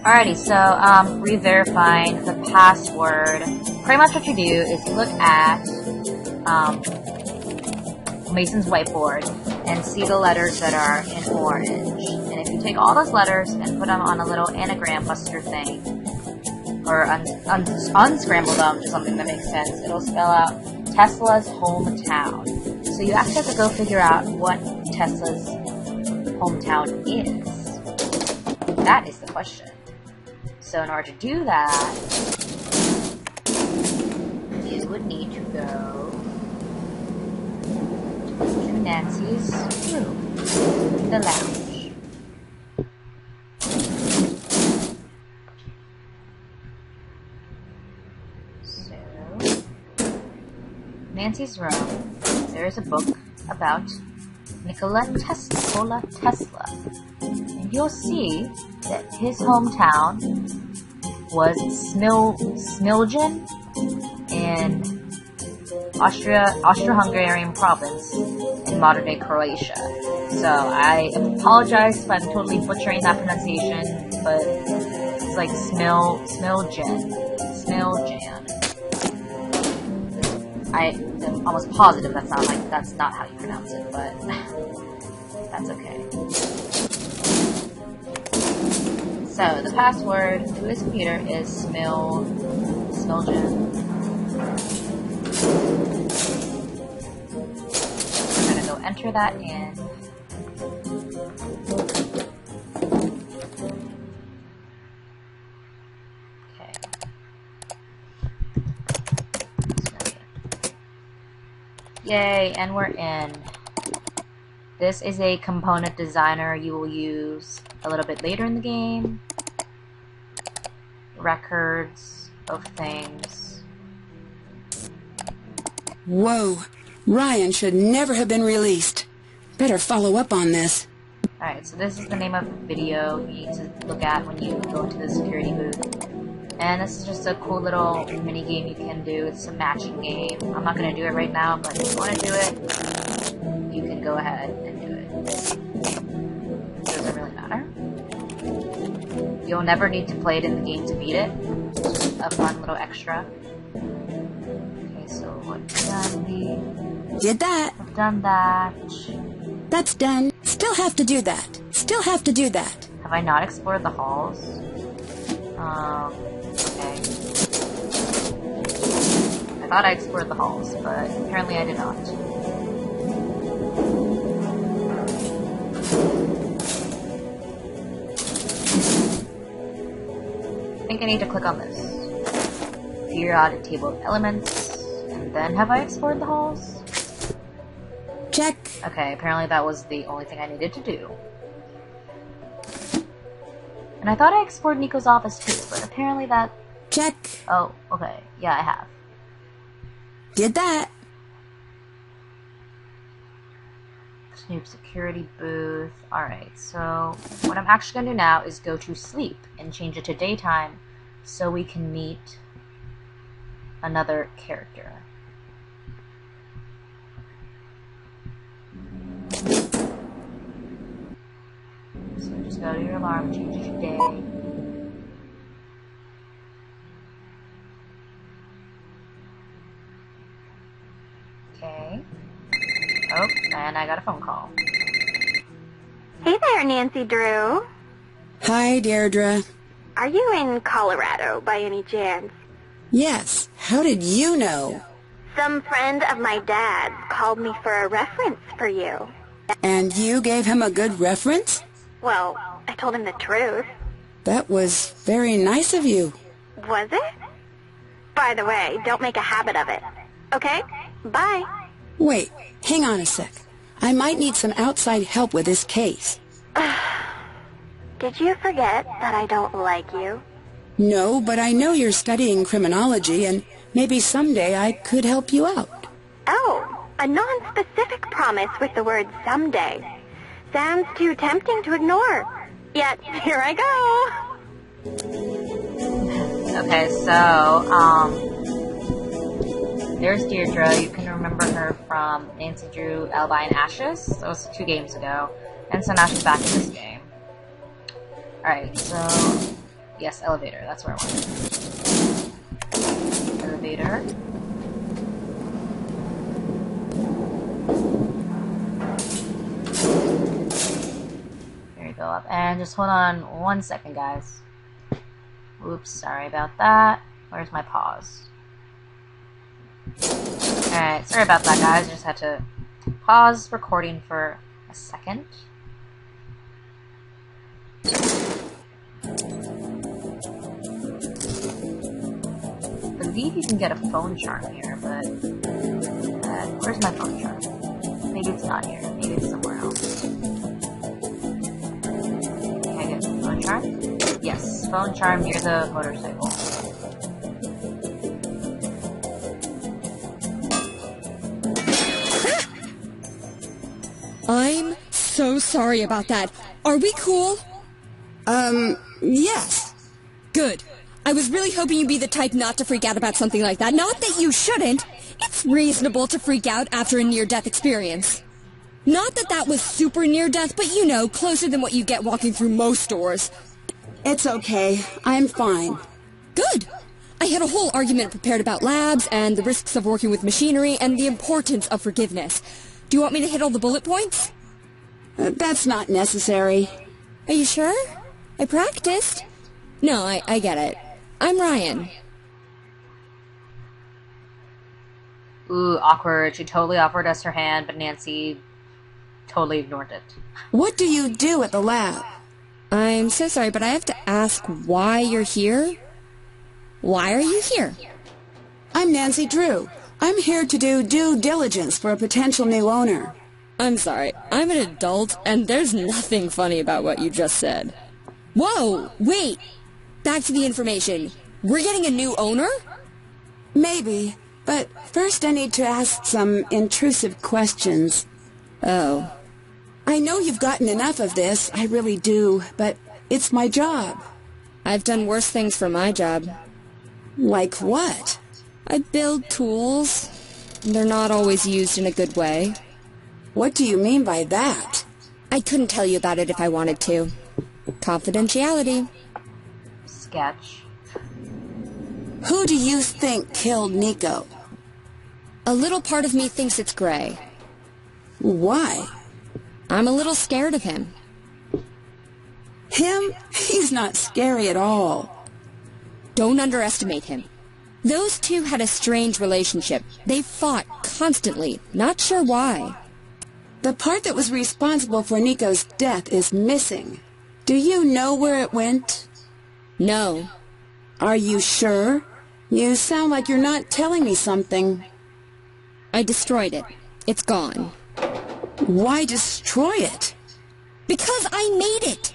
Alrighty, so re-verifying the password. Pretty much what you do is you look at Mason's whiteboard and see the letters that are in orange. And if you take all those letters and put them on a little anagram buster thing, or unscramble them to something that makes sense, it'll spell out Tesla's hometown. So you actually have to go figure out what Tesla's hometown is. That is the question. So in order to do that, you would need to go to Nancy's room, the lounge. So, Nancy's room, there is a book about Nikola Tesla. And you'll see that his hometown was Smiljan in Austro-Hungarian province in modern-day Croatia. So I apologize if I'm totally butchering that pronunciation, but it's like Smiljan. I'm almost positive that's not how you pronounce it, but that's okay. So the password to his computer is Smiljan. I'm gonna go enter that in. Okay. Yay, and we're in. This is a component designer you will use a little bit later in the game. Records of things. Whoa! Ryan should never have been released. Better follow up on this. Alright, so this is the name of the video you need to look at when you go into the security booth. And this is just a cool little mini game you can do. It's a matching game. I'm not going to do it right now, but if you want to do it, you can go ahead and do it. It doesn't really matter. You'll never need to play it in the game to beat it. It's just a fun little extra. Okay, so what done we... Did that. I've done that. That's done. Still have to do that. Still have to do that. Have I not explored the halls? Okay. I thought I explored the halls, but apparently I did not. I think I need to click on this. Periodic table of elements, and then have I explored the halls? Check. Okay, apparently that was the only thing I needed to do. And I thought I explored Nico's office too, but apparently that... Check. Oh, okay. Yeah, I have. Did that. Snoop security booth. Alright, so what I'm actually going to do now is go to sleep and change it to daytime so we can meet another character. So just go to your alarm, change it to day. Okay. Oh, and I got a phone call. Hey there, Nancy Drew. Hi, Deirdre. Are you in Colorado by any chance? Yes. How did you know? Some friend of my dad's called me for a reference for you. And you gave him a good reference? Well, I told him the truth. That was very nice of you. Was it? By the way, don't make a habit of it. Okay? Bye. Wait, hang on a sec. I might need some outside help with this case. Did you forget that I don't like you? No, but I know you're studying criminology, and maybe someday I could help you out. Oh, a non-specific promise with the word someday. Sounds too tempting to ignore. Yet, here I go. Okay, so, there's Deirdre. You can remember her from Nancy Drew, Alibi, and Ashes. That was 2 games ago. And so now she's back in this game. Alright, so Yes, elevator. That's where I want. Elevator. There you go up. And just hold on 1 second, guys. Oops, sorry about that. Where's my pause? Alright, sorry about that, guys. I just had to pause recording for a second. I believe you can get a phone charm here, but where's my phone charm? Maybe it's not here. Maybe it's somewhere else. Can I get a phone charm? Yes, phone charm near the motorcycle. I'm so sorry about that. Are we cool? Yes. Good. I was really hoping you'd be the type not to freak out about something like that. Not that you shouldn't. It's reasonable to freak out after a near-death experience. Not that that was super near-death, but you know, closer than what you get walking through most stores. It's okay. I'm fine. Good. I had a whole argument prepared about labs and the risks of working with machinery and the importance of forgiveness. Do you want me to hit all the bullet points? That's not necessary. Are you sure? I practiced. No, I get it. I'm Ryan. Ooh, awkward. She totally offered us her hand, but Nancy totally ignored it. What do you do at the lab? I'm so sorry, but I have to ask why you're here. Why are you here? I'm Nancy Drew. I'm here to do due diligence for a potential new owner. I'm sorry. I'm an adult, and there's nothing funny about what you just said. Whoa! Wait! Back to the information. We're getting a new owner? Maybe, but first I need to ask some intrusive questions. Oh. I know you've gotten enough of this, I really do, but it's my job. I've done worse things for my job. Like what? I build tools. They're not always used in a good way. What do you mean by that? I couldn't tell you about it if I wanted to. Confidentiality. Sketch. Who do you think killed Nico? A little part of me thinks it's Gray. Why? I'm a little scared of him. Him? He's not scary at all. Don't underestimate him. Those two had a strange relationship. They fought constantly, not sure why. The part that was responsible for Nico's death is missing. Do you know where it went? No. Are you sure? You sound like you're not telling me something. I destroyed it. It's gone. Why destroy it? Because I made it!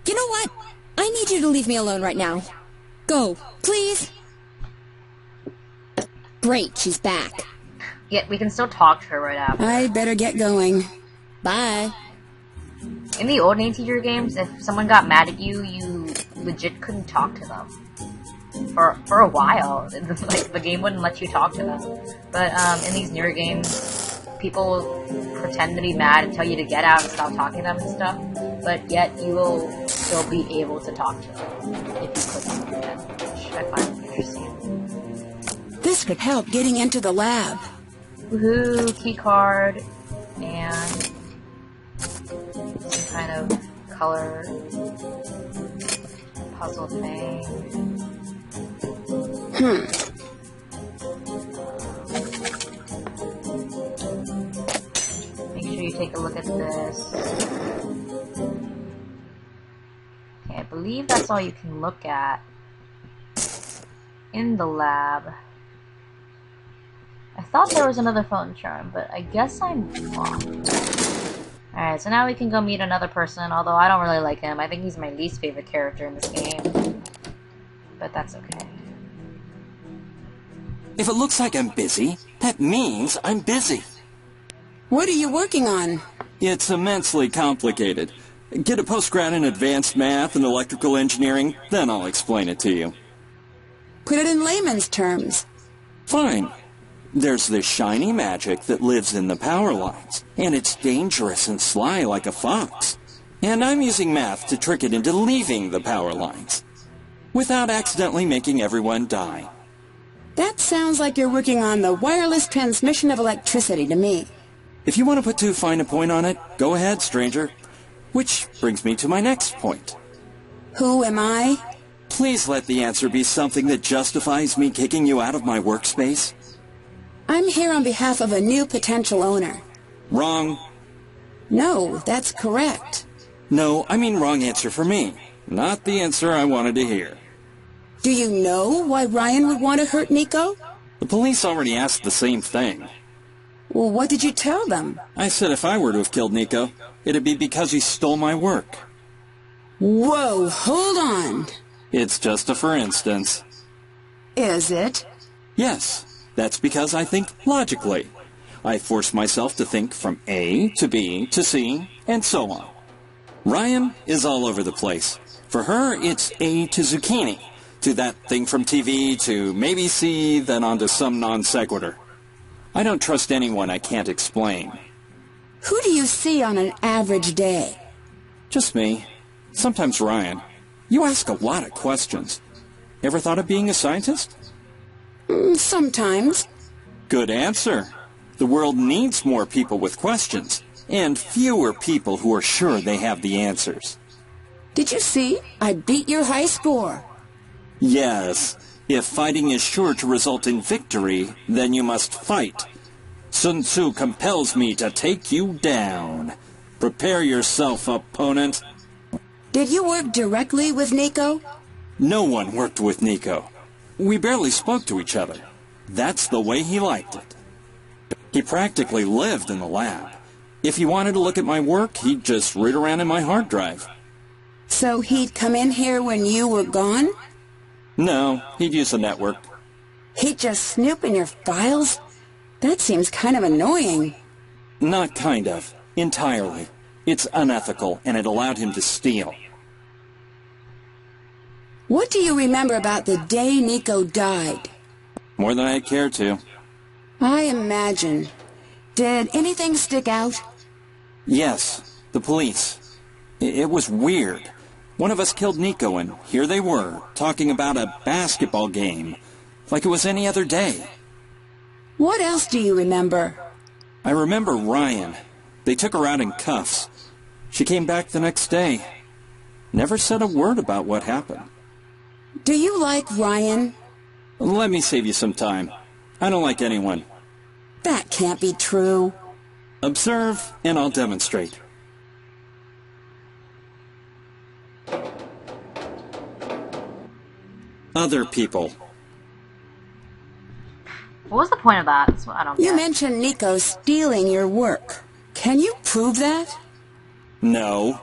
You know what? I need you to leave me alone right now. Go, please. Great, she's back. Yeah, we can still talk to her right after. I better get going. Bye. In the old Nancy Drew games, if someone got mad at you, you legit couldn't talk to them. For a while. Like, the game wouldn't let you talk to them. But in these newer games, people pretend to be mad and tell you to get out and stop talking to them and stuff. But yet, you will still be able to talk to them if you click on them, which I find interesting. This could help getting into the lab. Woohoo, key card, and some kind of color puzzle thing. Make sure you take a look at this. Okay, I believe that's all you can look at in the lab. I thought there was another phone charm, but I guess I'm wrong. Alright, so now we can go meet another person, although I don't really like him. I think he's my least favorite character in this game. But that's okay. If it looks like I'm busy, that means I'm busy. What are you working on? It's immensely complicated. Get a postgrad in advanced math and electrical engineering, then I'll explain it to you. Put it in layman's terms. Fine. There's this shiny magic that lives in the power lines, and it's dangerous and sly like a fox. And I'm using math to trick it into leaving the power lines. without accidentally making everyone die. That sounds like you're working on the wireless transmission of electricity to me. If you want to put too fine a point on it, go ahead, stranger. Which brings me to my next point. Who am I? Please let the answer be something that justifies me kicking you out of my workspace. I'm here on behalf of a new potential owner. Wrong. No, that's correct. No, I mean wrong answer for me. Not the answer I wanted to hear. Do you know why Ryan would want to hurt Nico? The police already asked the same thing. Well, what did you tell them? I said if I were to have killed Nico, it'd be because he stole my work. Whoa, hold on. It's just a for instance. Is it? Yes, that's because I think logically. I force myself to think from A to B to C, and so on. Ryan is all over the place. For her, it's A to zucchini, to that thing from TV, to maybe C, then on to some non sequitur. I don't trust anyone I can't explain. Who do you see on an average day? Just me. Sometimes Ryan. You ask a lot of questions. Ever thought of being a scientist? Sometimes. Good answer. The world needs more people with questions, and fewer people who are sure they have the answers. Did you see? I beat your high score. Yes. If fighting is sure to result in victory, then you must fight. Sun Tzu compels me to take you down. Prepare yourself, opponent. Did you work directly with Nico? No one worked with Nico. We barely spoke to each other. That's the way he liked it. He practically lived in the lab. If he wanted to look at my work, he'd just root around in my hard drive. So he'd come in here when you were gone? No, he'd use the network. He'd just snoop in your files? That seems kind of annoying. Not kind of. Entirely. It's unethical, and it allowed him to steal. What do you remember about the day Nico died? More than I'd care to. I imagine. Did anything stick out? Yes, the police. It was weird. One of us killed Nico, and here they were, talking about a basketball game, like it was any other day. What else do you remember? I remember Ryan. They took her out in cuffs. She came back the next day. Never said a word about what happened. Do you like Ryan? Let me save you some time. I don't like anyone. That can't be true. Observe, and I'll demonstrate. Other people. What was the point of that? That's what I don't You get. mentioned Nico stealing your work. Can you prove that? No.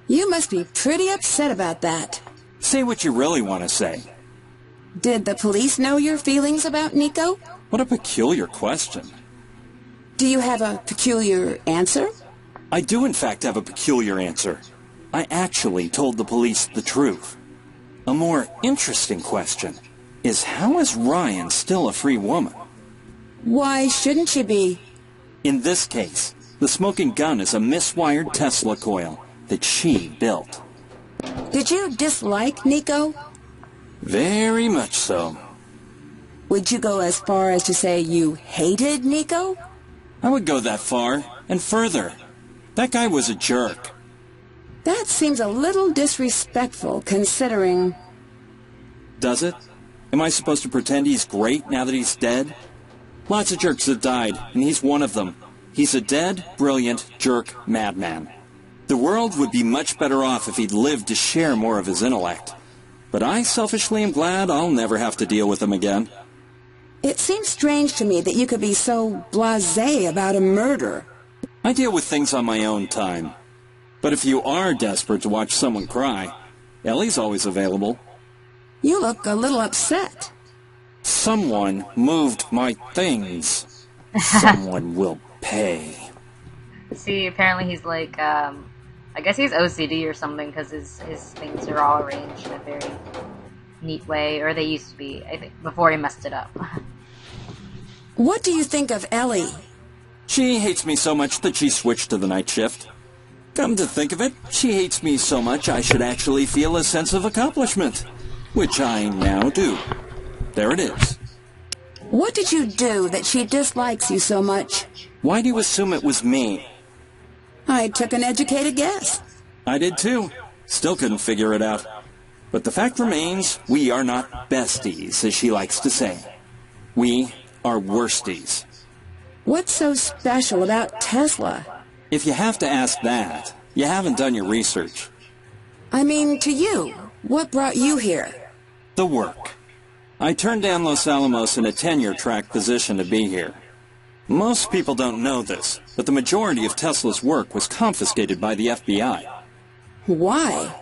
You must be pretty upset about that. Say what you really want to say. Did the police know your feelings about Nico? What a peculiar question. Do you have a peculiar answer? I do in fact have a peculiar answer. I actually told the police the truth. A more interesting question is, how is Ryan still a free woman? Why shouldn't she be? In this case, the smoking gun is a miswired Tesla coil that she built. Did you dislike Nico? Very much so. Would you go as far as to say you hated Nico? I would go that far, and further. That guy was a jerk. That seems a little disrespectful, considering... Does it? Am I supposed to pretend he's great now that he's dead? Lots of jerks have died, and he's one of them. He's a dead, brilliant, jerk madman. The world would be much better off if he'd lived to share more of his intellect. But I selfishly am glad I'll never have to deal with him again. It seems strange to me that you could be so blasé about a murder. I deal with things on my own time. But if you are desperate to watch someone cry, Ellie's always available. You look a little upset. Someone moved my things. Someone will pay. See, apparently he's like, I guess he's OCD or something, because his things are all arranged in a very neat way, or they used to be, I think, before he messed it up. What do you think of Ellie? She hates me so much that she switched to the night shift. Come to think of it, she hates me so much I should actually feel a sense of accomplishment. which I now do. There it is. What did you do that she dislikes you so much? Why do you assume it was me? I took an educated guess. I did too. Still couldn't figure it out. But the fact remains, we are not besties, as she likes to say. We are worsties. What's so special about Tesla? If you have to ask that, you haven't done your research. I mean, to you. What brought you here? The work. I turned down Los Alamos in a tenure-track position to be here. Most people don't know this, but the majority of Tesla's work was confiscated by the FBI. Why?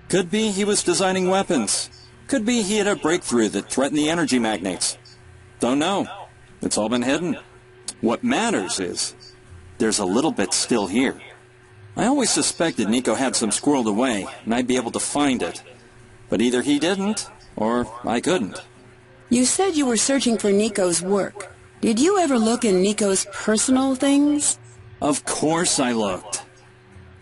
Could be he was designing weapons. Could be he had a breakthrough that threatened the energy magnates. Don't know. It's all been hidden. What matters is, there's a little bit still here. I always suspected Nico had some squirreled away, and I'd be able to find it. But either he didn't, or I couldn't. You said you were searching for Nico's work. Did you ever look in Nico's personal things? Of course I looked.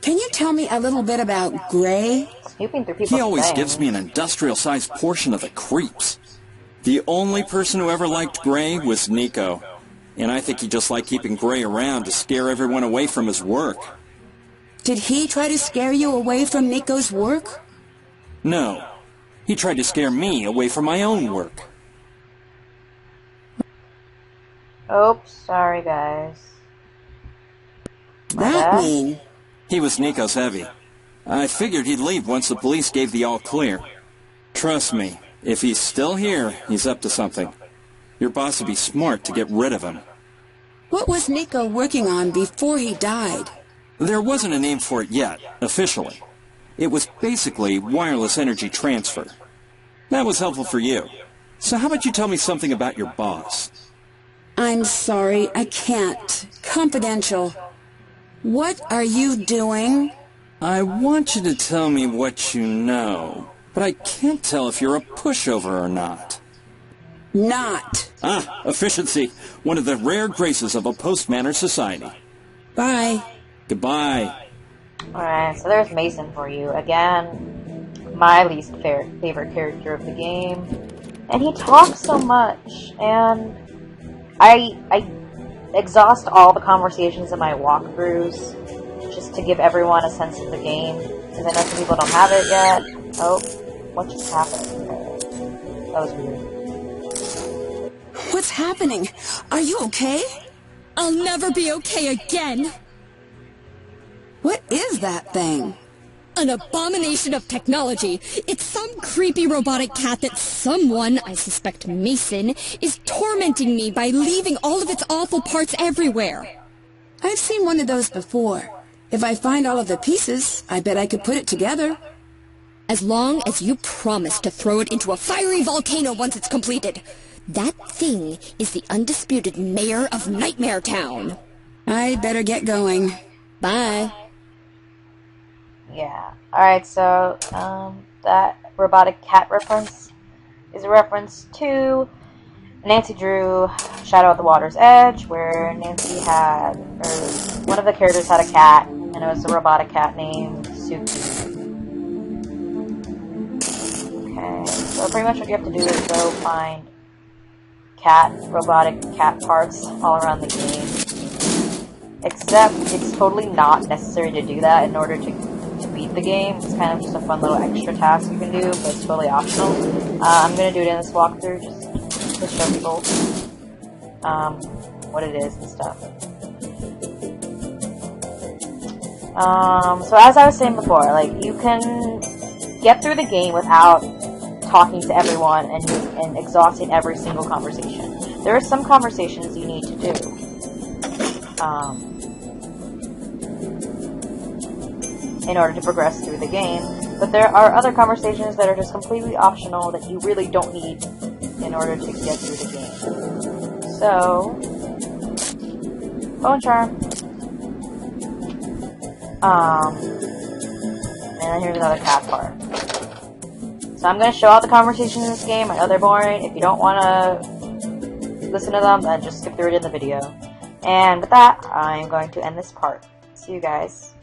Can you tell me a little bit about Gray? Snooping through people's He always things. gives me an industrial-sized portion of the creeps. The only person who ever liked Gray was Nico. And I think he just liked keeping Gray around to scare everyone away from his work. Did he try to scare you away from Nico's work? No. He tried to scare me away from my own work. Oops, sorry guys. My That bad. mean? He was Nico's heavy. I figured he'd leave once the police gave the all-clear. Trust me, if he's still here, he's up to something. Your boss would be smart to get rid of him. What was Nico working on before he died? There wasn't a name for it yet, officially. It was basically wireless energy transfer. That was helpful for you. So how about you tell me something about your boss? I'm sorry, I can't. Confidential. What are you doing? I want you to tell me what you know, but I can't tell if you're a pushover or not. Not. Ah, efficiency. One of the rare graces of a post-manner society. Bye. Goodbye. Alright, so there's Mason for you. Again, my least favorite character of the game. And he talks so much, and I exhaust all the conversations in my walkthroughs just to give everyone a sense of the game, because I know some people don't have it yet. Oh, what just happened? That was weird. What's happening? Are you okay? I'll never be okay again. What is that thing? An abomination of technology. It's some creepy robotic cat that someone, I suspect Mason, is tormenting me by leaving all of its awful parts everywhere. I've seen one of those before. If I find all of the pieces, I bet I could put it together. As long as you promise to throw it into a fiery volcano once it's completed. That thing is the undisputed mayor of Nightmare Town. I better get going. Bye. Yeah. Alright, so, that robotic cat reference is a reference to Nancy Drew Shadow at the Water's Edge, where Nancy had, or one of the characters had a cat, and it was a robotic cat named Suki. Okay, so pretty much what you have to do is go find robotic cat parts all around the game. Except, it's totally not necessary to do that in order to beat the game. It's kind of just a fun little extra task you can do, but it's totally optional. I'm going to do it in this walkthrough just to show people what it is and stuff. So as I was saying before, like, you can get through the game without talking to everyone and exhausting every single conversation. There are some conversations you need to do. In order to progress through the game, but there are other conversations that are just completely optional that you really don't need in order to get through the game. So, Bone Charm. And then here's another cat part. So I'm going to show out the conversations in this game. I know they're boring. If you don't want to listen to them, then just skip through it in the video. And with that, I'm going to end this part. See you guys.